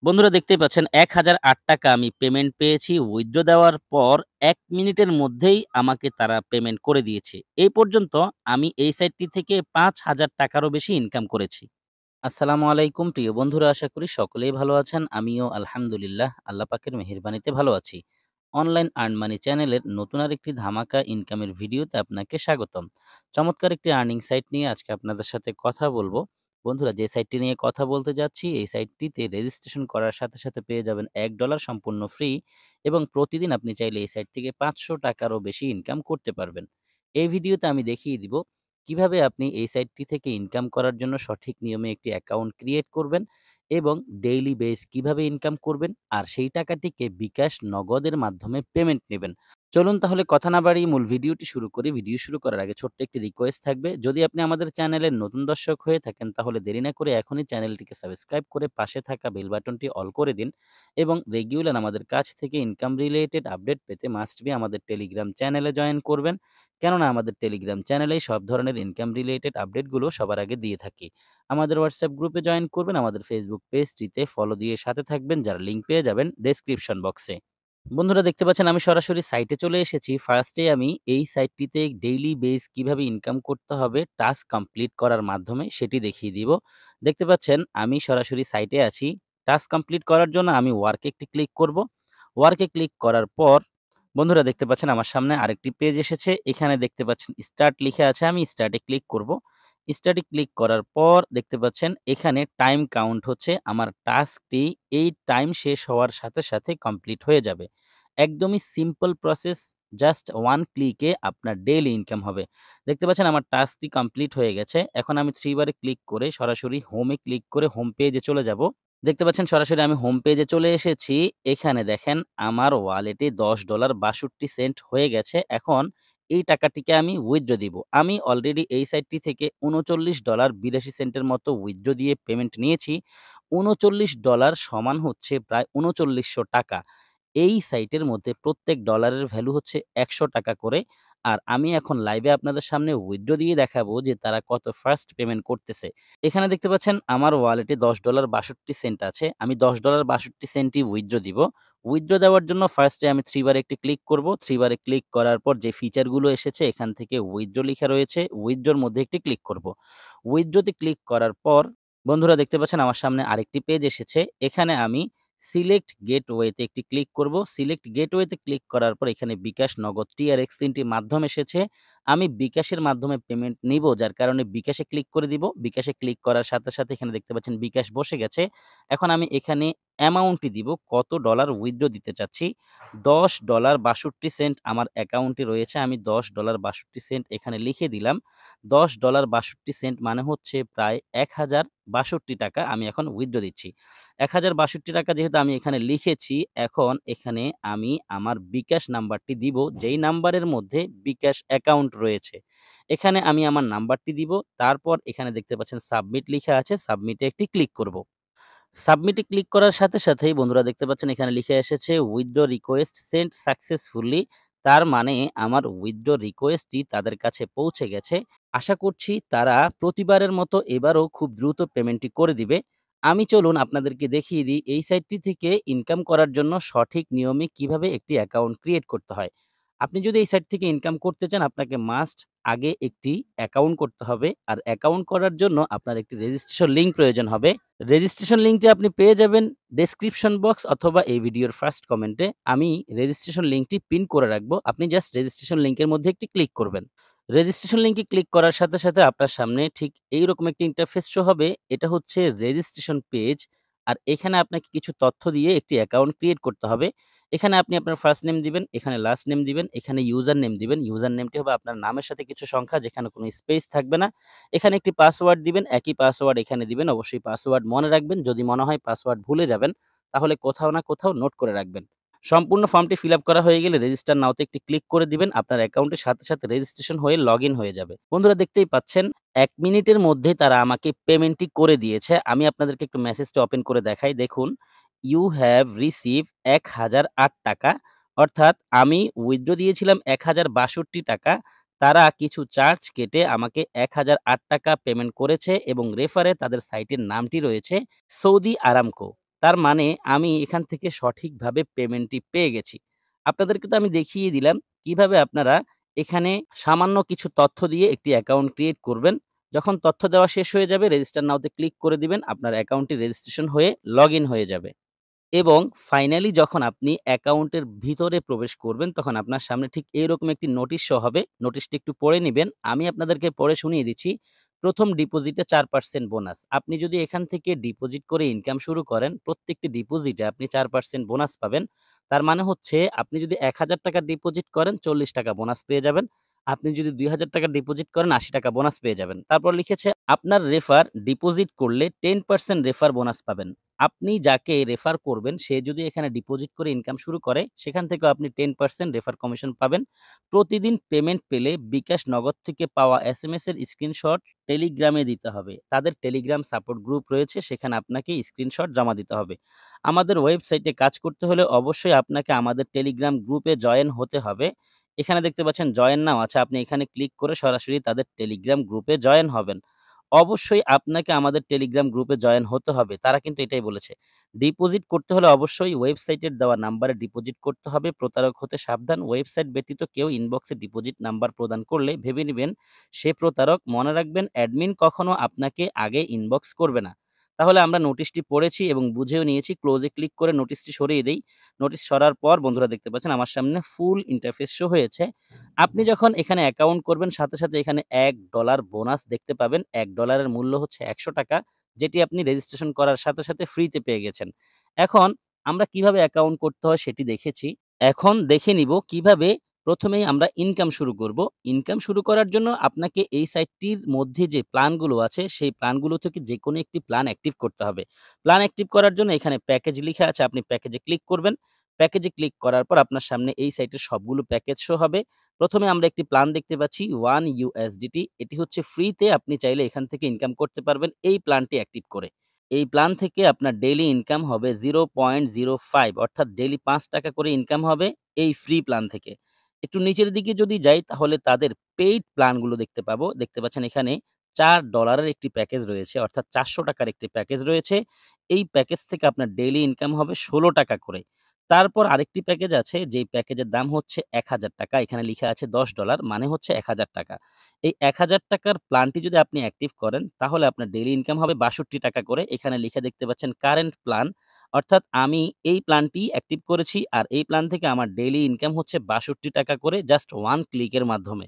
বন্ধুরা দেখতেই পাচ্ছেন ৳১,০০৮ আমি পেমেন্ট পেয়েছি। উইথড্র দেওয়ার পর ১ মিনিটের মধ্যেই আমাকে তারা পেমেন্ট করে দিয়েছে। এই পর্যন্ত আমি এই সাইটটি থেকে ৳৫,০০০ রও বেশি ইনকাম করেছি। আসসালামু আলাইকুম প্রিয় বন্ধুরা, আশা করি সকলেই ভালো আছেন। আমিও আলহামদুলিল্লাহ আল্লাহ পাকের মেহেরবানিতে ভালো আছি। অনলাইন আর্ন মানি চ্যানেলের নতুন আরেকটি ধামাকা ইনকামের ভিডিওতে আপনাকে স্বাগতম। চমৎকার একটি আর্নিং সাইট নিয়ে আজকে আপনাদের সাথে কথা বলবো। বন্ধুরা, যে সাইটটি নিয়ে কথা বলতে যাচ্ছি এই সাইটটিতে রেজিস্ট্রেশন করার সাথে পেয়ে যাবেন $১ সম্পূর্ণ ফ্রি এবং প্রতিদিন আপনি চাইলে এই সাইট থেকে ৳৫০০ বেশি ইনকাম করতে পারবেন। এই ভিডিওতে আমি দেখিয়ে দিব কিভাবে আপনি এই সাইটটি থেকে ইনকাম করার জন্য সঠিক নিয়মে একটি অ্যাকাউন্ট ক্রিয়েট করবেন এবং ডেইলি বেস কিভাবে ইনকাম করবেন আর সেই টাকাটিকে বিকাশ নগদের মাধ্যমে পেমেন্ট নেবেন। চলুন তাহলে কথা না বাড়িয়ে মূল ভিডিওটি শুরু করি। ভিডিও শুরু করার আগে ছোট্ট একটি রিকোয়েস্ট থাকবে। যদি আপনি আমাদের চ্যানেলের নতুন দর্শক হয়ে থাকেন তাহলে দেরি না করে এখনই চ্যানেলটিকে সাবস্ক্রাইব করে পাশে থাকা বেল বাটনটি অল করে দিন এবং রেগুলার আমাদের কাছ থেকে ইনকাম রিলেটেড আপডেট পেতে মাস্ট বি আমাদের টেলিগ্রাম চ্যানেলে জয়েন করবেন। কেননা আমাদের টেলিগ্রাম চ্যানেলেই সব ধরনের ইনকাম রিলেটেড আপডেটগুলো সবার আগে দিয়ে থাকি। আমাদের হোয়াটসঅ্যাপ গ্রুপে জয়েন করবেন, আমাদের ফেসবুক পেজটিতে ফলো দিয়ে সাথে থাকবেন, যার লিঙ্ক পেয়ে যাবেন ডেসক্রিপশন বক্সে। বন্ধুরা দেখতে পাচ্ছেন আমি সরাসরি সাইটে চলে এসেছি। ফার্স্টে আমি এই সাইটটিতে ডেইলি বেস কিভাবে ইনকাম করতে হবে টাস্ক কমপ্লিট করার মাধ্যমে সেটি দেখিয়ে দিব। দেখতে পাচ্ছেন আমি সরাসরি সাইটে আছি। টাস্ক কমপ্লিট করার জন্য আমি ওয়ার্কে একটি ক্লিক করব। ওয়ার্কে ক্লিক করার পর বন্ধুরা দেখতে পাচ্ছেন আমার সামনে আরেকটি পেজ এসেছে। এখানে দেখতে পাচ্ছেন স্টার্ট লিখে আছে, আমি স্টার্টে ক্লিক করব। স্টার্টে ক্লিক করার পর দেখতে পাচ্ছেন এখানে টাইম কাউন্ট হচ্ছে। আমার টাস্কটি এই টাইম শেষ হওয়ার সাথে কমপ্লিট হয়ে যাবে। একদমই সিম্পল প্রসেস, জাস্ট 1 ক্লিকে আপনার ডেইলি ইনকাম হবে। দেখতে পাচ্ছেন আমার টাস্কটি কমপ্লিট হয়ে গেছে। এখন আমি 3 বারে ক্লিক করে সরাসরি হোমে ক্লিক করে হোম পেজে চলে যাব। দেখতে পাচ্ছেন সরাসরি আমি হোম পেজে চলে এসেছি। এখানে দেখেন আমার ওয়ালেটে $10.62 হয়ে গেছে। এখন এই টাকাটিকে আমি উইথড্র দিব। আমি অলরেডি এই সাইটটি থেকে $39.82 মতো উইথড্র দিয়ে পেমেন্ট নিয়েছি। $39 সমান হচ্ছে প্রায় ৳৩৯০০। এই সাইটের মধ্যে প্রত্যেক ডলারের ভ্যালু হচ্ছে ৳১০০ করে। আর আমি এখন লাইভে আপনাদের সামনে উইথড্র দিয়ে দেখাবো যে তারা কত ফার্স্ট পেমেন্ট করতেছে। এখানে দেখতে পাচ্ছেন আমার ওয়ালেটে $10.62 আছে। আমি $10.62ই উইথড্র দিব। উইথড্র দেওয়ার জন্য ফার্স্টে আমি 3 বারে একটি ক্লিক করব। 3 বারে ক্লিক করার পর যে ফিচারগুলো এসেছে এখান থেকে উইথড্র লিখা রয়েছে, উইথড্রর মধ্যে একটি ক্লিক করব। উইথড্রতে ক্লিক করার পর বন্ধুরা দেখতে পাচ্ছেন আমার সামনে আরেকটি পেজ এসেছে। এখানে আমি সিলেক্ট গেটওয়েতে একটি ক্লিক করব। সিলেক্ট গেটওয়েতে ক্লিক করার পর এখানে বিকাশ, নগদ, টিআরএক্স ৩ টি মাধ্যম এসেছে। আমি বিকাশের মাধ্যমে পেমেন্ট নিব, যার কারণে বিকাশে ক্লিক করে দিব। বিকাশে ক্লিক করার সাথে এখানে দেখতে পাচ্ছেন বিকাশ বসে গেছে। এখন আমি এখানে অ্যামাউন্টটি দিব, কত ডলার উইথড্র দিতে চাচ্ছি। $10.62 আমার অ্যাকাউন্টে রয়েছে। আমি $10.62 এখানে লিখে দিলাম। $10.62 মানে হচ্ছে প্রায় ৳১,০৬২ আমি এখন উইথড্র দিচ্ছি। ৳১,০৬২ যেহেতু আমি এখানে লিখেছি, এখন এখানে আমি আমার বিকাশ নাম্বারটি দিব, যেই নাম্বারের মধ্যে বিকাশ অ্যাকাউন্ট রয়েছে। এখানে আমি আমার নাম্বারটি দিব। তারপর এখানে দেখতে পাচ্ছেন সাবমিট লিখা আছে, সাবমিটে একটি ক্লিক করব। সাবমিটে ক্লিক করার সাথেই বন্ধুরা দেখতে পাচ্ছেন এখানে লিখে এসেছে উইথড্র রিকোয়েস্ট সেন্ট সাকসেসফুলি। তার মানে আমার উইথড্র রিকোয়েস্টটি তাদের কাছে পৌঁছে গেছে। আশা করছি তারা প্রতিবারের মতো এবারও খুব দ্রুত পেমেন্টটি করে দিবে। আমি চলুন আপনাদেরকে দেখিয়ে দিই এই সাইটটি থেকে ইনকাম করার জন্য সঠিক নিয়মে কিভাবে একটি অ্যাকাউন্ট ক্রিয়েট করতে হয়। আপনি যদি এই সাইট থেকে ইনকাম করতে চান আপনাকে মাস্ট আগে একটি অ্যাকাউন্ট করতে হবে। আর অ্যাকাউন্ট করার জন্য আপনার একটি রেজিস্ট্রেশন লিঙ্ক প্রয়োজন হবে। রেজিস্ট্রেশন লিঙ্কটি আপনি পেয়ে যাবেন ডেসক্রিপশন বক্স অথবা এই ভিডিওর ফার্স্ট কমেন্টে। আমি রেজিস্ট্রেশন লিঙ্কটি পিন করে রাখবো। আপনি জাস্ট রেজিস্ট্রেশন লিঙ্কের মধ্যে একটি ক্লিক করবেন। রেজিস্ট্রেশন লিঙ্কে ক্লিক করার সাথে আপনার সামনে ঠিক এইরকম একটি ইন্টারফেস শো হবে। এটা হচ্ছে রেজিস্ট্রেশন পেজ। আর এখানে আপনাকে কিছু তথ্য দিয়ে একটি অ্যাকাউন্ট ক্রিয়েট করতে হবে। এখানে আপনি আপনার ফার্স্ট নেম দিবেন, এখানে লাস্ট নেম দিবেন, এখানে ইউজার নেম দিবেন। ইউজার নেমটি হবে আপনার নামের সাথে কিছু সংখ্যা, যেখানে কোনো স্পেস থাকবে না। এখানে একটি পাসওয়ার্ড দিবেন, একই পাসওয়ার্ড এখানে দিবেন। অবশ্যই পাসওয়ার্ড মনে রাখবেন। যদি মনে হয় পাসওয়ার্ড ভুলে যাবেন, তাহলে কোথাও না কোথাও নোট করে রাখবেন। সম্পূর্ণ ফর্মটি ফিল আপ করা হয়ে গেলে রেজিস্টার নাওতে একটি ক্লিক করে দিবেন। আপনার অ্যাকাউন্টের সাথে রেজিস্ট্রেশন হয়ে লগইন হয়ে যাবে। বন্ধুরা দেখতেই পাচ্ছেন ১ মিনিটের মধ্যেই তারা আমাকে পেমেন্টটি করে দিয়েছে। আমি আপনাদেরকে একটু মেসেজটি ওপেন করে দেখাই। দেখুন, ইউ হ্যাভ রিসিভড ৳১,০০৮। অর্থাৎ আমি উইথড্র দিয়েছিলাম ৳১,০৬২। তারা কিছু চার্জ কেটে আমাকে ৳১,০০৮ পেমেন্ট করেছে এবং রেফারে তাদের সাইটের নামটি রয়েছে সৌদি আরামকো। তার মানে আমি এখান থেকে সঠিকভাবে পেমেন্টটি পেয়ে গেছি। আপনাদেরকে তো আমি দেখিয়ে দিলাম কিভাবে আপনারা এখানে সামান্য কিছু তথ্য দিয়ে একটি অ্যাকাউন্ট ক্রিয়েট করবেন। যখন তথ্য দেওয়া শেষ হয়ে যাবে রেজিস্টার নাও তে ক্লিক করে দিবেন। আপনার অ্যাকাউন্টটি রেজিস্ট্রেশন হয়ে লগইন হয়ে যাবে। এবং ফাইনালি যখন আপনি অ্যাকাউন্টের ভিতরে প্রবেশ করবেন, তখন আপনার সামনে ঠিক এরকম একটি নোটিশ শো হবে। নোটিশটি একটু পড়ে নিবেন। আমি আপনাদেরকে পড়ে শুনিয়ে দিচ্ছি। ১ম ডিপোজিটে ৪% বোনাস। আপনি যদি এখান থেকে ডিপোজিট করে ইনকাম শুরু করেন, প্রত্যেকটি ডিপোজিটে আপনি ৪% বোনাস পাবেন। তার মানে হচ্ছে আপনি যদি ৳১,০০০ ডিপোজিট করেন, ৳৪০ বোনাস পেয়ে যাবেন। আপনি যদি ৳২,০০০ ডিপোজিট করেন, ৳৮০ বোনাস পেয়ে যাবেন। তারপর লিখেছে আপনার রেফার ডিপোজিট করলে 10% রেফার বোনাস পাবেন। আপনি যাকে রেফার করবেন সে যদি এখানে ডিপোজিট করে ইনকাম শুরু করে, সেখান থেকেও আপনি 10% রেফার কমিশন পাবেন। প্রতিদিন পেমেন্ট পেলে বিকাশ নগদ থেকে পাওয়া এসএমএস এর স্ক্রিনশট টেলিগ্রামে দিতে হবে। তাদের টেলিগ্রাম সাপোর্ট গ্রুপ রয়েছে, সেখানে আপনাকে স্ক্রিনশট জমা দিতে হবে। আমাদের ওয়েবসাইটে কাজ করতে হলে অবশ্যই আপনাকে আমাদের টেলিগ্রাম গ্রুপে জয়েন হতে হবে। এখানে দেখতে পাচ্ছেন জয়েন নাও আছে। আপনি এখানে ক্লিক করে সরাসরি তাদের টেলিগ্রাম গ্রুপে জয়েন হবেন। অবশ্যই আপনাকে আমাদের টেলিগ্রাম গ্রুপে জয়েন হতে হবে। তারা কিন্তু এটাই বলেছে। ডিপোজিট করতে হলে অবশ্যই ওয়েবসাইটের দেওয়া নাম্বারে ডিপোজিট করতে হবে। প্রতারক হতে সাবধান। ওয়েবসাইট ব্যতীত কেউ ইনবক্সে ডিপোজিট নাম্বার প্রদান করলে ভেবে নিবেন সে প্রতারক। মনে রাখবেন অ্যাডমিন কখনো আপনাকে আগে ইনবক্স করবে না। তাহলে আমরা নোটিশটি পড়েছি এবং বুঝেও নিয়েছি। ক্লোজে ক্লিক করে নোটিশটি সরিয়ে দেই। নোটিশ সরার পর বন্ধুরা দেখতে পাচ্ছেন আমার সামনে ফুল ইন্টারফেস শো হয়েছে। আপনি যখন এখানে অ্যাকাউন্ট করবেন সাথে এখানে $১ বোনাস দেখতে পাবেন। $১ এর মূল্য হচ্ছে ৳১০০, যেটি আপনি রেজিস্ট্রেশন করার সাথে ফ্রিতে পেয়ে গেছেন। এখন আমরা কিভাবে অ্যাকাউন্ট করতে হয় সেটি দেখেছি। এখন দেখে নিব কিভাবে ১ম এই আমরা ইনকাম শুরু করব। ইনকাম শুরু করার জন্য আপনাকে এই সাইটটির মধ্যে যে প্ল্যানগুলো আছে, সেই প্ল্যানগুলো থেকে যেকোনো একটি প্ল্যান অ্যাক্টিভ করতে হবে। প্ল্যান অ্যাক্টিভ করার জন্য এখানে প্যাকেজ লিখা আছে, আপনি প্যাকেজে ক্লিক করবেন। প্যাকেজে ক্লিক করার পর আপনার সামনে এই সাইটের সবগুলো প্যাকেজ শো হবে। ১ম এ আমরা একটি প্ল্যান দেখতে পাচ্ছি $1 এটি হচ্ছে ফ্রিতে আপনি চাইলে এখান থেকে ইনকাম করতে পারবেন এই প্ল্যানটি অ্যাক্টিভ করে। এই প্ল্যান থেকে আপনার ডেইলি ইনকাম হবে 0.05 অর্থাৎ ডেইলি ৳৫ করে ইনকাম হবে এই ফ্রি প্ল্যান থেকে। একটু নিচের দিকে যদি যাই তাহলে তাদের পেইড প্ল্যানগুলো দেখতে পাবো। দেখতে পাচ্ছেন এখানে $৪ এর একটি প্যাকেজ রয়েছে অর্থাৎ ৳৪০০ র একটি প্যাকেজ রয়েছে। এই প্যাকেজ থেকে আপনার ডেইলি ইনকাম হবে ৳১৬ করে। তারপর আরেকটি প্যাকেজ আছে যেই প্যাকেজের দাম হচ্ছে ৳১,০০০ এখানে লিখা আছে $১০ মানে হচ্ছে ৳১,০০০। এই ৳১,০০০ র প্ল্যানটি যদি আপনি অ্যাক্টিভ করেন তাহলে আপনার ডেইলি ইনকাম হবে ৳৬২ করে। এখানে লিখে দেখতে পাচ্ছেন কারেন্ট প্ল্যান অর্থাৎ আমি এই প্ল্যানটি অ্যাক্টিভ করেছি আর এই প্ল্যান থেকে আমার ডেইলি ইনকাম হচ্ছে ৳৬২ করে জাস্ট 1 ক্লিকের মাধ্যমে।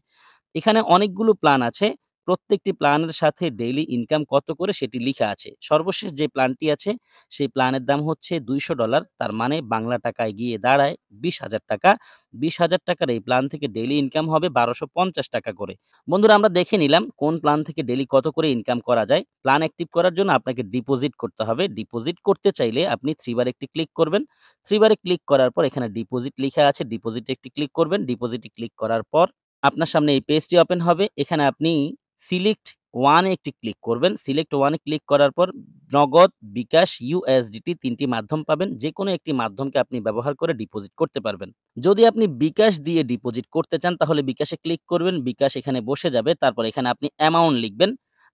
এখানে অনেকগুলো প্ল্যান আছে। প্রত্যেকটি প্ল্যানের সাথে ডেইলি ইনকাম কত করে সেটি লিখা আছে। সর্বশেষ যে প্ল্যানটি আছে সেই প্ল্যানের দাম হচ্ছে $২০০ তার মানে বাংলা টাকায় গিয়ে দাঁড়ায় ৳২০,০০০। ৳২০,০০০ র এই প্ল্যান থেকে ডেইলি ইনকাম হবে ৳১,২৫০ করে। বন্ধুরা আমরা দেখে নিলাম কোন প্ল্যান থেকে ডেইলি কত করে ইনকাম করা যায়। প্ল্যান অ্যাক্টিভ করার জন্য আপনাকে ডিপোজিট করতে হবে। ডিপোজিট করতে চাইলে আপনি 3 বার একটি ক্লিক করবেন। 3 বারে ক্লিক করার পর এখানে ডিপোজিট লিখা আছে। ডিপোজিটে একটি ক্লিক করবেন। ডিপোজিটে ক্লিক করার পর আপনার সামনে এই পেজটি ওপেন হবে। এখানে আপনি সিলেক্ট ওয়ান এ একটি ক্লিক করবেন। সিলেক্ট ওয়ান এ ক্লিক করার পর নগদ, বিকাশ, ইউএসডিটি ৩ টি মাধ্যম পাবেন। যেকোনো একটি মাধ্যমকে আপনি ব্যবহার করে ডিপোজিট করতে পারবেন। যদি আপনি বিকাশ দিয়ে ডিপোজিট করতে চান তাহলে বিকাশে ক্লিক করবেন। বিকাশ এখানে বসে যাবে। তারপর এখানে আপনি অ্যামাউন্ট লিখবেন।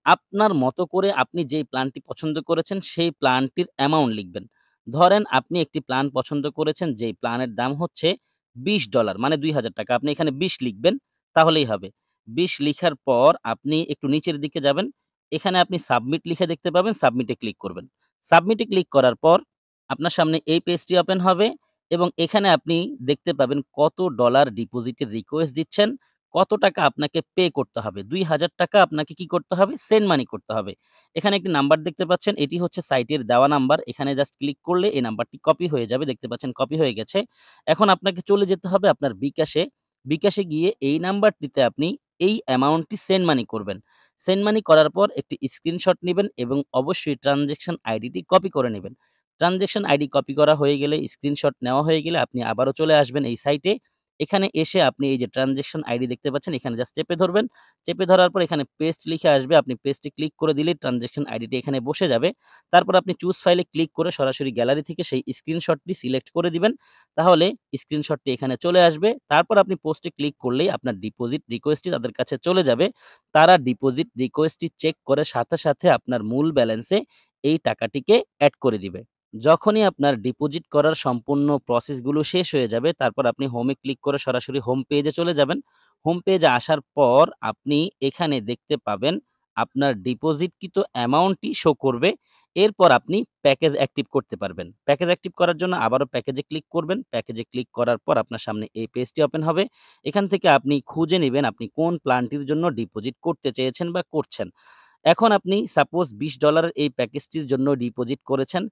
আপনার মতো করে আপনি যেই প্ল্যানটি পছন্দ করেছেন সেই প্ল্যানটির অ্যামাউন্ট লিখবেন। ধরেন আপনি একটি প্ল্যান পছন্দ করেছেন যেই প্ল্যানের দাম হচ্ছে $২০ মানে ৳২,০০০ আপনি এখানে ২০ লিখবেন তাহলেই হবে। ২০ লিখার পর আপনি একটু নিচের দিকে যাবেন। এখানে আপনি সাবমিট লিখে দেখতে পাবেন, সাবমিটে ক্লিক করবেন। সাবমিটে ক্লিক করার পর আপনার সামনে এই পেজটি ওপেন হবে এবং এখানে আপনি দেখতে পাবেন কত ডলার ডিপোজিটের রিকোয়েস্ট দিচ্ছেন, কত টাকা আপনাকে পে করতে হবে। ৳২,০০০ আপনাকে কি করতে হবে? সেন্ড মানি করতে হবে। এখানে একটি নাম্বার দেখতে পাচ্ছেন, এটি হচ্ছে সাইটের দেওয়া নাম্বার। এখানে জাস্ট ক্লিক করলে এই নাম্বারটি কপি হয়ে যাবে। দেখতে পাচ্ছেন কপি হয়ে গেছে। এখন আপনাকে চলে যেতে হবে আপনার বিকাশে। বিকাশে গিয়ে এই নাম্বারটিতে আপনি এই অ্যামাউন্টটি সেন্ড মানি করবেন। সেন্ড মানি করার পর একটি স্ক্রিনশট নিবেন এবং অবশ্যই ট্রান্সেকশন আইডিটি কপি করে নিবেন। ট্রান্সেকশন আইডি কপি করা হয়ে গেলে, স্ক্রিনশট নেওয়া হয়ে গেলে আপনি আবারও চলে আসবেন এই সাইটে। এখানে এসে আপনি এই যে ট্রান্সেকশন আইডি দেখতে পাচ্ছেন, এখানে জাস্ট চেপে ধরবেন। চেপে ধরার পর এখানে পেস্ট লিখে আসবে। আপনি পেস্টে ক্লিক করে দিলেই ট্রান্সেকশন আইডিটি এখানে বসে যাবে। তারপর আপনি চুজ ফাইলে ক্লিক করে সরাসরি গ্যালারি থেকে সেই স্ক্রিনশটটি সিলেক্ট করে দিবেন। তাহলে স্ক্রিনশটটি এখানে চলে আসবে। তারপর আপনি পোস্টে ক্লিক করলেই আপনার ডিপোজিট রিকোয়েস্টটি তাদের কাছে চলে যাবে। তারা ডিপোজিট রিকোয়েস্টটি চেক করে সাথে আপনার মূল ব্যালেন্সে এই টাকাটিকে এড করে দিবে। যখনই আপনার ডিপোজিট করার সম্পূর্ণ প্রসেসগুলো শেষ হয়ে যাবে, তারপর আপনি হোমে ক্লিক করে সরাসরি হোম পেজে চলে যাবেন। হোম পেজে আসার পর আপনি এখানে দেখতে পাবেন আপনার ডিপোজিটকৃত অ্যামাউন্টটি শো করবে। এরপর আপনি প্যাকেজ অ্যাক্টিভ করতে পারবেন। প্যাকেজ অ্যাক্টিভ করার জন্য আবারও প্যাকেজে ক্লিক করবেন। প্যাকেজে ক্লিক করার পর আপনার সামনে এই পেজটি ওপেন হবে। এখান থেকে আপনি খুঁজে নিবেন আপনি কোন প্ল্যানটির জন্য ডিপোজিট করতে চেয়েছেন বা করছেন। এখন আপনি সাপোজ $20 এই প্যাকেজটির জন্য ডিপোজিট করেছেন।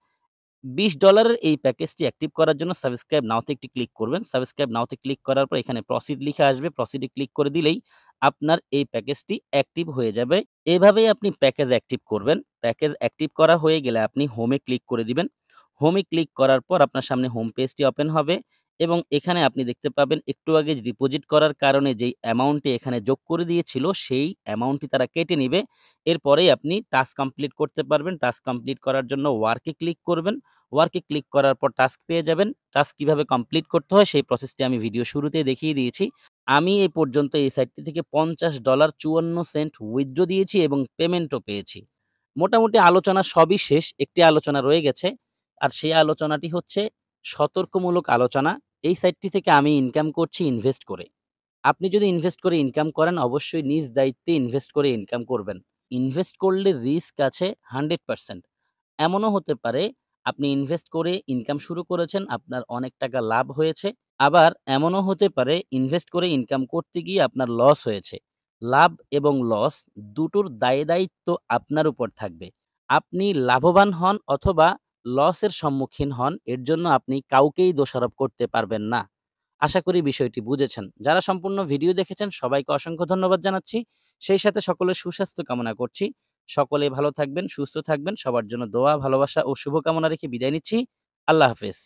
$20 এই প্যাকেজটি অ্যাক্টিভ করার জন্য সাবস্ক্রাইব নাও তে একটি ক্লিক করবেন। সাবস্ক্রাইব নাও তে ক্লিক করার পর এখানে প্রসিড লিখা আসবে। প্রসিড এ ক্লিক করে দিলেই আপনার এই প্যাকেজটি অ্যাক্টিভ হয়ে যাবে। এভাবেই আপনি প্যাকেজ অ্যাক্টিভ করবেন। প্যাকেজ অ্যাক্টিভ করা হয়ে গেলে আপনি হোমে ক্লিক করে দিবেন। হোমে ক্লিক করার পর আপনার সামনে হোম পেজটি ওপেন হবে এবং এখানে আপনি দেখতে পাবেন একটু আগে ডিপোজিট করার কারণে যেই অ্যামাউন্টটি এখানে যোগ করে দিয়েছিল, সেই অ্যামাউন্টটি তারা কেটে নিবে। এরপরেই আপনি টাস্ক কমপ্লিট করতে পারবেন। টাস্ক কমপ্লিট করার জন্য ওয়ার্ক এ ক্লিক করবেন। ওয়ার্কে ক্লিক করার পর টাস্ক পেয়ে যাবেন। টাস্ক কিভাবে কমপ্লিট করতে হয় সেই প্রসেসটি আমি ভিডিও শুরুতেই দেখিয়ে দিয়েছি। আমি এই পর্যন্ত এই সাইটটি থেকে $50.54 উইথড্র দিয়েছি এবং পেমেন্টও পেয়েছি। মোটামুটি আলোচনা সবই শেষ। একটি আলোচনা রয়ে গেছে। আর সেই আলোচনাটি হচ্ছে সতর্কমূলক আলোচনা। এই সাইটটি থেকে আমি ইনকাম করছি ইনভেস্ট করে। আপনি যদি ইনভেস্ট করে ইনকাম করেন অবশ্যই নিজ দায়িত্বে ইনভেস্ট করে ইনকাম করবেন। ইনভেস্ট করলে রিস্ক আছে 100%। এমনও হতে পারে আপনি ইনভেস্ট করে ইনকাম শুরু করেছেন, আপনার অনেক টাকা লাভ হয়েছে। আবার এমনও হতে পারে ইনভেস্ট করে ইনকাম করতে গিয়ে আপনার লস হয়েছে। লাভ এবং লস দুটোর দায়-দায়িত্ব আপনার উপর থাকবে। আপনি লাভবান হন অথবা লসের সম্মুখীন হন, এর জন্য আপনি কাউকেই দোষারোপ করতে পারবেন না। আশা করি বিষয়টি বুঝেছেন। যারা সম্পূর্ণ ভিডিও দেখেছেন সবাইকে অসংখ্য ধন্যবাদ জানাচ্ছি। সেই সাথে সকলের সুস্বাস্থ্য কামনা করছি। সকলে ভালো থাকবেন, সুস্থ থাকবেন। সবার জন্য দোয়া, ভালোবাসা ও শুভকামনা রেখে বিদায় নিচ্ছি। আল্লাহ হাফেজ।